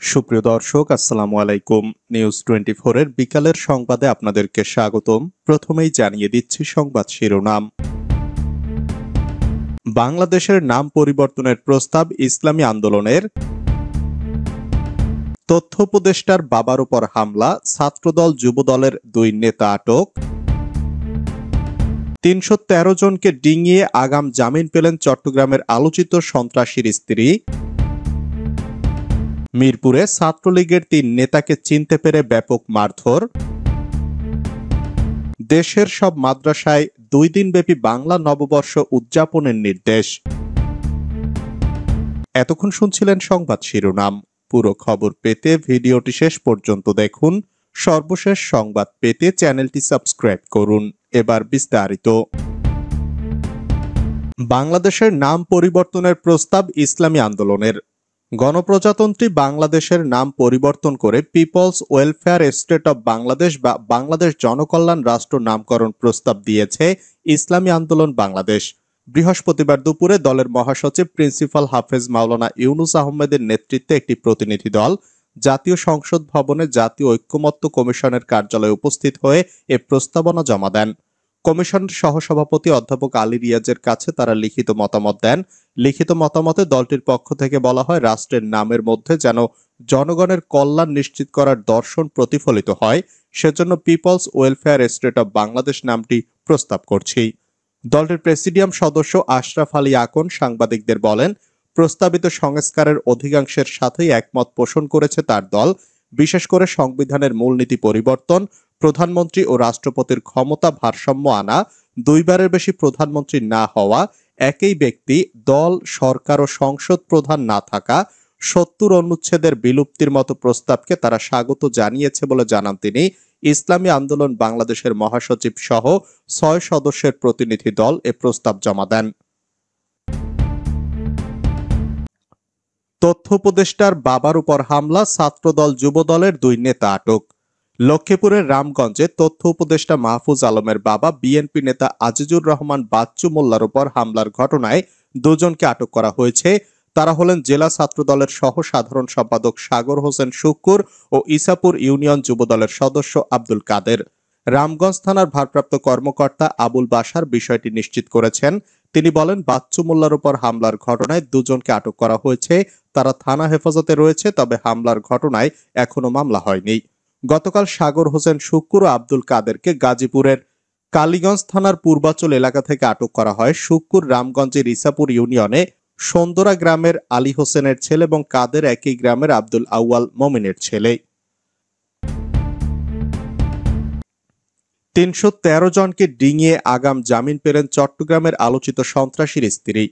সুপ্রিয় দর্শক, আসসালামু আলাইকুম। নিউজ 24 এর বিকালের সংবাদে আপনাদেরকে স্বাগতম। প্রথমেই জানিয়ে দিচ্ছি সংবাদ শিরোনাম। বাংলাদেশের নাম পরিবর্তনের প্রস্তাব ইসলামী আন্দোলনের। তথ্য উপদেষ্টার বাবার উপর হামলা, ছাত্রদল যুবদলের 2 নেতা আটক। 313 জনকে ডিঙিয়ে আগাম জামিন পেলেন চট্টগ্রামের আলোচিত সন্ত্রাসীর স্ত্রী। মিরপুরে ছাত্রলীগের 3 নেতাকে চিনতে পেরে ব্যাপক মারধর। দেশের সব মাদ্রাসায় 2 দিনব্যাপী বাংলা নববর্ষ উদযাপনের নির্দেশ। এতক্ষণ শুনছিলেন সংবাদ শিরোনাম। পুরো খবর পেতে ভিডিওটি শেষ পর্যন্ত দেখুন। সর্বশেষ সংবাদ পেতে চ্যানেলটি সাবস্ক্রাইব করুন। এবার বিস্তারিত। বাংলাদেশের নাম পরিবর্তনের প্রস্তাব ইসলামী আন্দোলনের। গণপ্রজাতন্ত্রী বাংলাদেশের নাম পরিবর্তন করে people's welfare state of Bangladesh বা বাংলাদেশ জনকল্যাণ রাষ্ট্র নামকরণ প্রস্তাব দিয়েছে ইসলামী আন্দোলন বাংলাদেশ। বৃহস্পতিবার দুপুরে দলের মহাসচিব প্রিন্সিপাল হাফেজ মাওলানা ইউনুস আহমেদের নেতৃত্বে একটি প্রতিনিধি দল জাতীয় সংসদ ভবনে জাতীয় ঐক্যমত্য কমিশনের কার্যালয়ে উপস্থিত হয়ে এ প্রস্তাবনা জমা দেন। কমিশনের সহসভাপতি অধ্যাপক আলী রিয়াজের কাছে তারা লিখিত মতামত দেন। লিখিত মতামতে দলটির পক্ষ থেকে বলা হয়, রাষ্ট্রের নামের মধ্যে যেন জনগণের কল্যাণ নিশ্চিত করার দর্শন প্রতিফলিত হয়, সেজন্য people's welfare state of Bangladesh নামটি প্রস্তাব করছি। দলটির প্রেসিডিয়াম সদস্য আশরাফ আলী আকন সাংবাদিকদের বলেন, প্রস্তাবিত সংস্কারের অধিকাংশের সাথেই একমত পোষণ করেছে তার দল। বিশেষ করে সংবিধানের মূলনীতি পরিবর্তন, প্রধানমন্ত্রী ও রাষ্ট্রপতির ক্ষমতা ভারসাম্য আনা, 2 বারের বেশি প্রধানমন্ত্রী না হওয়া, একই ব্যক্তি দল, সরকার ও সংসদ প্রধান না থাকা, 70 অনুচ্ছেদের বিলুপ্তির মতো প্রস্তাবকে তারা স্বাগত জানিয়েছে বলে জানান তিনি। ইসলামী আন্দোলন বাংলাদেশের মহাসচিব সহ 6 সদস্যের প্রতিনিধি দল এ প্রস্তাব জমা দেন। তথ্য উপদেষ্টার বাবার উপর হামলা, ছাত্রদল যুবদলের 2 নেতা আটক। লক্ষ্মীপুরের রামগঞ্জে তথ্য উপদেষ্টা মাহফুজ আলমের বাবা বিএনপি নেতা আজিজুর রহমান বাচ্চু মোল্লার উপর হামলার ঘটনায় 2 জনকে আটক করা হয়েছে। তারা হলেন জেলা ছাত্রদলের সহ সাধারণ সম্পাদক সাগর হোসেন শুক্কুর ও ইসাপুর ইউনিয়ন যুবদলের সদস্য আব্দুল কাদের। রামগঞ্জ থানার ভারপ্রাপ্ত কর্মকর্তা আবুল বাশার বিষয়টি নিশ্চিত করেছেন। তিনি বলেন, বাচ্চু মোল্লার উপর হামলার ঘটনায় 2 জনকে আটক করা হয়েছে। তারা থানা হেফাজতে রয়েছে, তবে হামলার ঘটনায় এখনো মামলা হয়নি। গতকাল সাগর হোসেন শুক্কুর ও আব্দুল কাদেরকে গাজীপুরের কালীগঞ্জ থানার পূর্বাচল এলাকা থেকে আটক করা হয়। শুক্কুর রামগঞ্জের ইসাপুর ইউনিয়নে সন্দরা গ্রামের আলী হোসেনের ছেলে এবং কাদের একই গ্রামের আব্দুল আউয়াল মমিনের ছেলে। 313 জনকে ডিঙিয়ে আগাম জামিন পেলেন চট্টগ্রামের আলোচিত সন্ত্রাসীর স্ত্রী।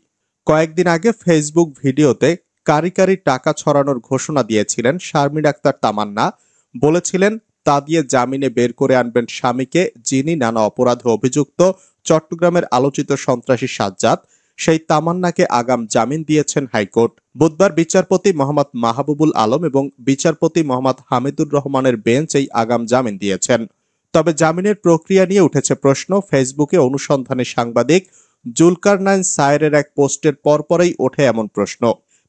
কয়েকদিন আগে ফেসবুক ভিডিওতে কারি কারি টাকা ছড়ানোর ঘোষণা দিয়েছিলেন শারমিন আক্তার তামান্না। বলেছিলেন, তা দিয়ে জামিনে বের করে আনবেন স্বামীকে, যিনি নানা অপরাধে অভিযুক্ত চট্টগ্রামের আলোচিত সন্ত্রাসী সাজ্জাদ। সেই তামান্নাকে আগাম জামিন দিয়েছেন হাইকোর্ট। বুধবার বিচারপতি মোহাম্মদ মাহবুবুল আলম এবং বিচারপতি মোহাম্মদ হামিদুর রহমানের বেঞ্চ এই আগাম জামিন দিয়েছেন। তবে জামিনের প্রক্রিয়া নিয়ে উঠেছে প্রশ্ন। ফেসবুকে অনুসন্ধানী সাংবাদিক জুলকারনাইন সায়েরের এক পোস্টের পরপরই ওঠে এমন প্রশ্ন।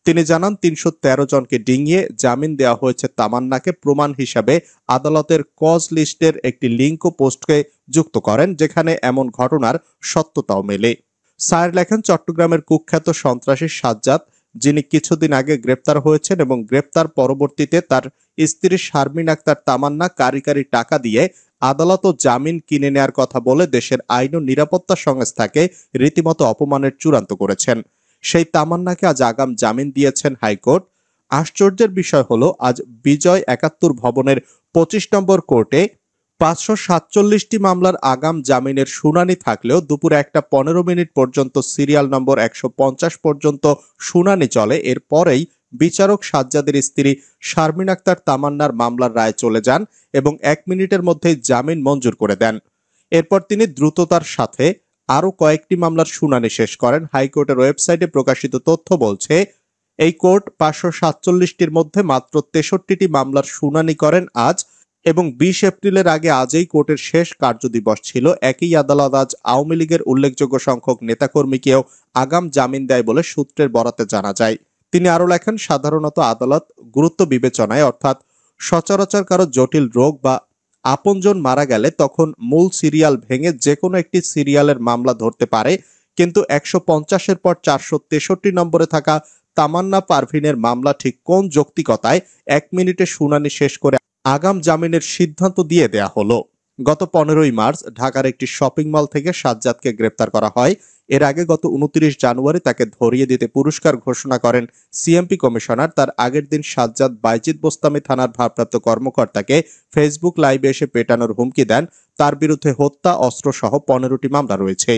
তিনি জানান, 313 জনকে ডিঙিয়ে জামিন দেওয়া হয়েছে তামান্নাকে প্রমাণ হিসাবে আদালতের কজ লিস্টের একটি লিঙ্কও পোস্টকে যুক্ত করেন, যেখানে এমন ঘটনার সত্যতাও মেলে। সায়ের লেখেন, চট্টগ্রামের কুখ্যাত সন্ত্রাসী সাজ্জাদ, যিনি কিছুদিন আগে গ্রেপ্তার হয়েছেন এবং গ্রেপ্তার পরবর্তীতে তার স্ত্রী শারমিন আক্তার তামান্না কারি কারি টাকা দিয়ে আদালত ও জামিন কিনে নেয়ার কথা বলে দেশের আইন ও নিরাপত্তা সংস্থাকে রীতিমতো অপমানের চূড়ান্ত করেছেন। সেই তামান্নাকে আজ আগাম জামিন দিয়েছেন হাইকোর্ট। আশ্চর্যের বিষয় হলো, আজ বিজয় 71 ভবনের 25 নম্বর কোর্টে 547টি মামলার আগাম জামিনের শুনানি থাকলেও দুপুর 1:15 পর্যন্ত সিরিয়াল নম্বর 150 পর্যন্ত শুনানি চলে। এরপরেই বিচারক সাজ্জাদের স্ত্রী শারমিন আক্তার তামান্নার মামলার রায় চলে যান এবং 1 মিনিটের মধ্যেই জামিন মঞ্জুর করে দেন। এরপর তিনি দ্রুততার সাথে আরো কয়েকটি মামলার শুনানি শেষ করেন। হাইকোর্টের ওয়েবসাইটে প্রকাশিত তথ্য বলছে, এই কোর্ট 547টির মধ্যে মাত্র 63টি মামলার শুনানি করেন আজ, এবং 20 এপ্রিলের আগে আজই কোর্টের শেষ কার্যদিবস ছিল। একই আদালত আজ আওয়ামী লীগের উল্লেখযোগ্য সংখ্যক নেতাকর্মীকেও আগাম জামিন দেয় বলে সূত্রের বরাতে জানা যায়। তিনি আরো লেখেন, সাধারণত আদালত গুরুত্ব বিবেচনায় অর্থাৎ সচরাচর কারো জটিল রোগ বা আপনজন মারা গেলে তখন মূল সিরিয়াল ভেঙে যে কোনো একটি সিরিয়ালের মামলা ধরতে পারে, কিন্তু 150-এর পর 463 নম্বরে থাকা তামান্না পারভিনের মামলা ঠিক কোন যৌক্তিকতায় 1 মিনিটে শুনানি শেষ করে আগাম জামিনের সিদ্ধান্ত দিয়ে দেয়া হলো। গত 15ই মার্চ ঢাকার একটি শপিং মল থেকে সাজ্জাদকে গ্রেপ্তার করা হয়। এর আগে গত 29 জানুয়ারি তাকে ধরিয়ে দিতে পুরস্কার ঘোষণা করেন সিএমপি কমিশনার। তার আগের দিন সাজ্জাদ বাইজিদ বোস্তামি থানার ভারপ্রাপ্ত কর্মকর্তাকে ফেসবুক লাইভে এসে পেটানোর হুমকি দেন। তার বিরুদ্ধে হত্যা, অস্ত্রসহ 15টি মামলা রয়েছে।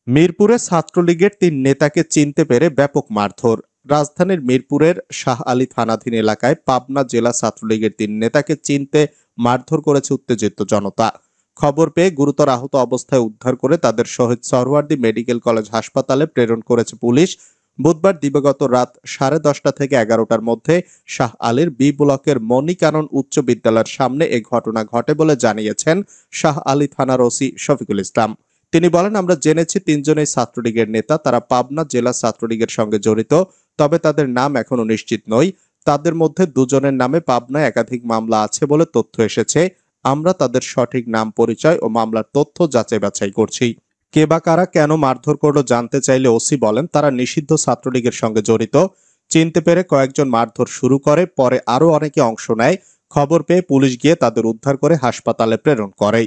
মিরপুরে ছাত্রলীগের 3 নেতাকে চিনতে পেরে ব্যাপক মারধর। রাজধানীর মিরপুরের শাহ আলী থানাধীন এলাকায় পাবনা জেলা ছাত্রলীগের 3 নেতাকে চিনতে মারধর করেছে উত্তেজিত জনতা। খবর পেয়ে গুরুতর আহত অবস্থায় উদ্ধার করে তাদের শহীদ সরওয়ার্দী মেডিকেল কলেজ হাসপাতালে প্রেরণ করেছে পুলিশ। বুধবার দিবাগত রাত 10:30 থেকে 11টার মধ্যে শাহ আলীর বি ব্লকের মনিকানন উচ্চ বিদ্যালয়ের সামনে এ ঘটনা ঘটে বলে জানিয়েছেন শাহ আলী থানার ওসি শফিকুল ইসলাম। তিনি বলেন, আমরা জেনেছি 3 জনই ছাত্রলীগের নেতা, তারা পাবনা জেলা ছাত্রলীগের সঙ্গে জড়িত, তবে তাদের নাম এখনো নিশ্চিত নয়। তাদের মধ্যে 2 জনের নামে পাবনায় একাধিক মামলা আছে বলে তথ্য এসেছে। আমরা তাদের সঠিক নাম, পরিচয় ও মামলার তথ্য যাচাই বাছাই করছি। কে বা কারা কেন মারধর করলো জানতে চাইলে ওসি বলেন, তারা নিষিদ্ধ ছাত্রলীগের সঙ্গে জড়িত। চিনতে পেরে কয়েকজন মারধর শুরু করে, পরে আরো অনেকে অংশ নেয়। খবর পেয়ে পুলিশ গিয়ে তাদের উদ্ধার করে হাসপাতালে প্রেরণ করে।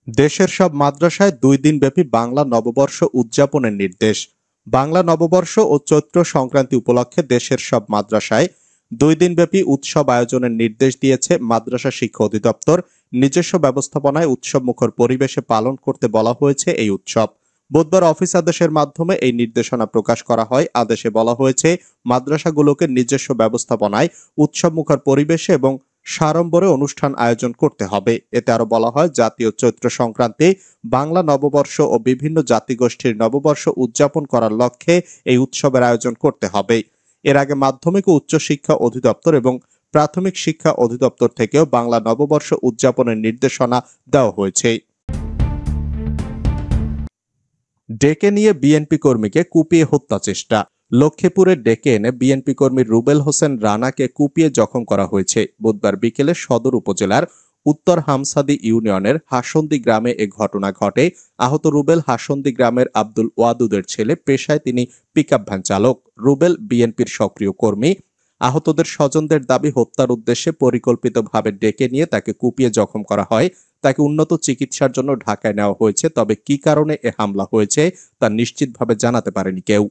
দেশের সব মাদ্রাসায় 2 দিনব্যাপী বাংলা নববর্ষ উদযাপনের নির্দেশ। বাংলা নববর্ষ ও চৈত্র সংক্রান্তি উপলক্ষে দেশের সব মাদ্রাসায় 2 দিনব্যাপী উৎসব আয়োজনের নির্দেশ দিয়েছে মাদ্রাসা শিক্ষা অধিদপ্তর। নিজস্ব ব্যবস্থাপনায় উৎসবমুখর পরিবেশে পালন করতে বলা হয়েছে এই উৎসব। বুধবার অফিস আদেশের মাধ্যমে এই নির্দেশনা প্রকাশ করা হয়। আদেশে বলা হয়েছে, মাদ্রাসাগুলোকে নিজস্ব ব্যবস্থাপনায় উৎসবমুখর পরিবেশে এবং সাড়ম্বরে অনুষ্ঠান আয়োজন করতে হবে। এতে আরো বলা হয়, জাতীয় চৈত্র সংক্রান্তি, বাংলা নববর্ষ ও বিভিন্ন জাতিগোষ্ঠীর নববর্ষ উদযাপন করার লক্ষ্যে এই উৎসবের আয়োজন করতে হবে। এর আগে মাধ্যমিক ও উচ্চ শিক্ষা অধিদপ্তর এবং প্রাথমিক শিক্ষা অধিদপ্তর থেকেও বাংলা নববর্ষ উদযাপনের নির্দেশনা দেওয়া হয়েছে। ডেকে নিয়ে বিএনপি কর্মীকে কুপিয়ে হত্যা চেষ্টা। লক্ষ্মীপুরে ডেকে এনে বিএনপি কর্মী রুবেল হোসেন রানাকে কুপিয়ে জখম করা হয়েছে। বুধবার বিকেলে সদর উপজেলার উত্তর হামসাদি ইউনিয়নের হাসন্দি গ্রামে এ ঘটনা ঘটে। আহত রুবেল হাসন্দি গ্রামের আব্দুল ওয়াদুদের ছেলে, পেশায় তিনি পিকআপ ভ্যান চালক। রুবেল বিএনপির সক্রিয় কর্মী। আহতদের স্বজনদের দাবি, হত্যার উদ্দেশ্যে পরিকল্পিতভাবে ডেকে নিয়ে তাকে কুপিয়ে জখম করা হয়। তাকে উন্নত চিকিৎসার জন্য ঢাকায় নেওয়া হয়েছে, তবে কি কারণে এ হামলা হয়েছে তা নিশ্চিতভাবে জানাতে পারেনি কেউ।